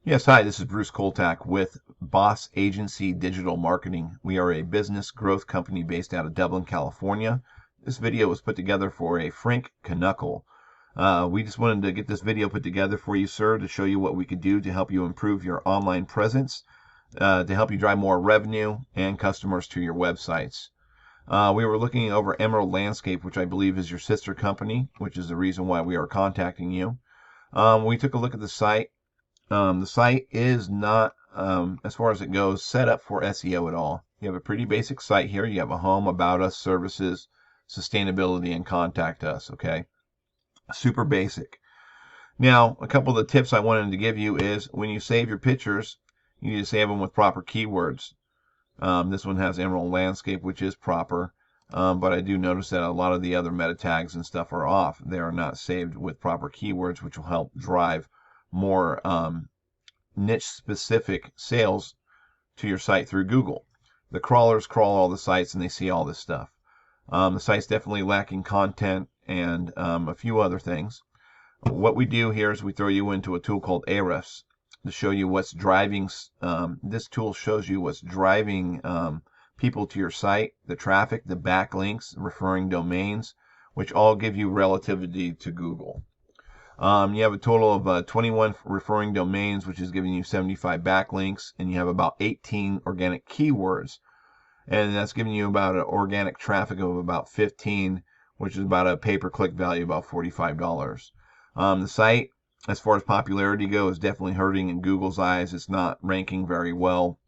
Yes, hi, this is Bruce Koltak with Boss Agency Digital Marketing. We are a business growth company based out of Dublin, California. This video was put together for a Frank Knuckle. We just wanted to get this video put together for you, sir, to show you what we could do to help you improve your online presence, to help you drive more revenue and customers to your websites. We were looking over Emerald Landscape, which I believe is your sister company, which is the reason why we are contacting you. We took a look at the site. The site is not, as far as it goes, set up for SEO at all. You have a pretty basic site here. You have a home, about us, services, sustainability, and contact us, okay? Super basic. Now, a couple of the tips I wanted to give you is when you save your pictures, you need to save them with proper keywords. This one has Emerald Landscape, which is proper, but I do notice that a lot of the other meta tags and stuff are off. They are not saved with proper keywords, which will help drive more niche specific sales to your site through Google. The crawlers crawl all the sites and they see all this stuff. The site's definitely lacking content and a few other things. What we do here is we throw you into a tool called Ahrefs to show you what's driving. This tool shows you what's driving people to your site, the traffic, the backlinks, referring domains, which all give you relativity to Google. You have a total of 21 referring domains, which is giving you 75 backlinks, and you have about 18 organic keywords, and that's giving you about an organic traffic of about 15, which is about a pay-per-click value about $45. The site, as far as popularity goes, is definitely hurting in Google's eyes. It's not ranking very well,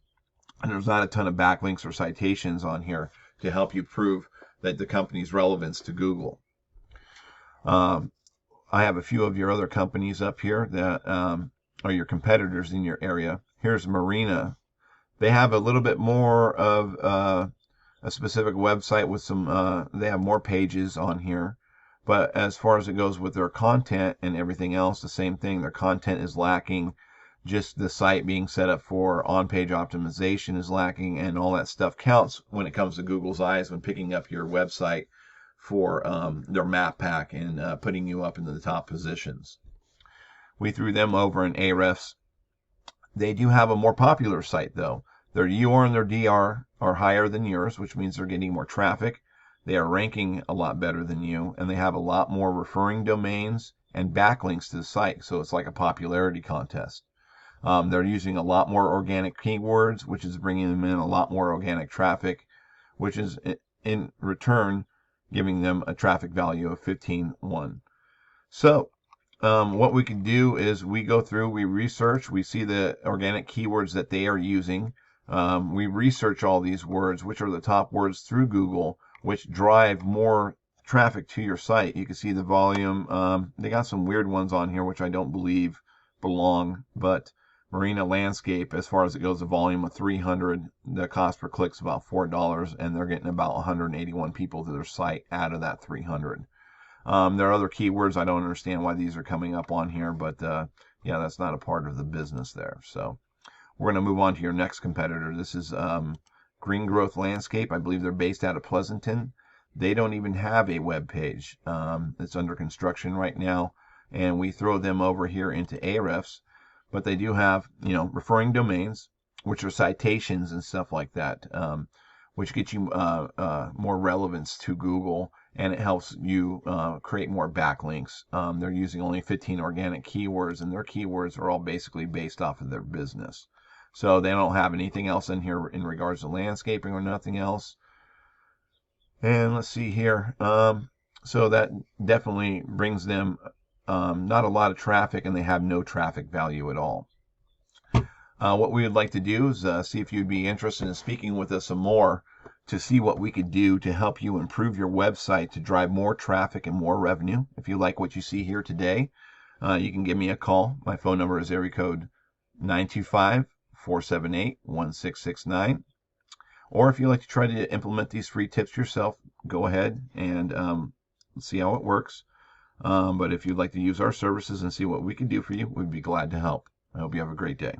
and there's not a ton of backlinks or citations on here to help you prove that the company's relevance to Google. I have a few of your other companies up here that are your competitors in your area. Here's Marina. They have a little bit more of a specific website with some, they have more pages on here. But as far as it goes with their content and everything else, the same thing. Their content is lacking. Just the site being set up for on-page optimization is lacking, and all that stuff counts when it comes to Google's eyes when picking up your website for their map pack and putting you up into the top positions. We threw them over in Ahrefs. They do have a more popular site though. Their UR and their DR are higher than yours, which means they're getting more traffic. They are ranking a lot better than you, and they have a lot more referring domains and backlinks to the site, so it's like a popularity contest. They're using a lot more organic keywords, which is bringing them in a lot more organic traffic, which is in return giving them a traffic value of 15.1. So what we can do is we go through, we research, we see the organic keywords that they are using. We research all these words, which are the top words through Google, which drive more traffic to your site. You can see the volume. They got some weird ones on here, which I don't believe belong, but Marina Landscape, as far as it goes, a volume of 300. The cost per click is about $4, and they're getting about 181 people to their site out of that 300. There are other keywords. I don't understand why these are coming up on here, but yeah, that's not a part of the business there. So we're going to move on to your next competitor. This is Green Growth Landscape. I believe they're based out of Pleasanton. They don't even have a web page. It's under construction right now, and we throw them over here into Ahrefs. But they do have, referring domains, which are citations and stuff like that, which get you more relevance to Google, and it helps you create more backlinks. They're using only 15 organic keywords, and their keywords are all basically based off of their business. So they don't have anything else in here in regards to landscaping or nothing else. And let's see here. So that definitely brings them not a lot of traffic, and they have no traffic value at all. What we would like to do is see if you'd be interested in speaking with us some more to see what we could do to help you improve your website to drive more traffic and more revenue. If you like what you see here today, you can give me a call. My phone number is area code 925-478-1669. Or if you'd like to try to implement these free tips yourself, go ahead and see how it works. But if you'd like to use our services and see what we can do for you, we'd be glad to help. I hope you have a great day.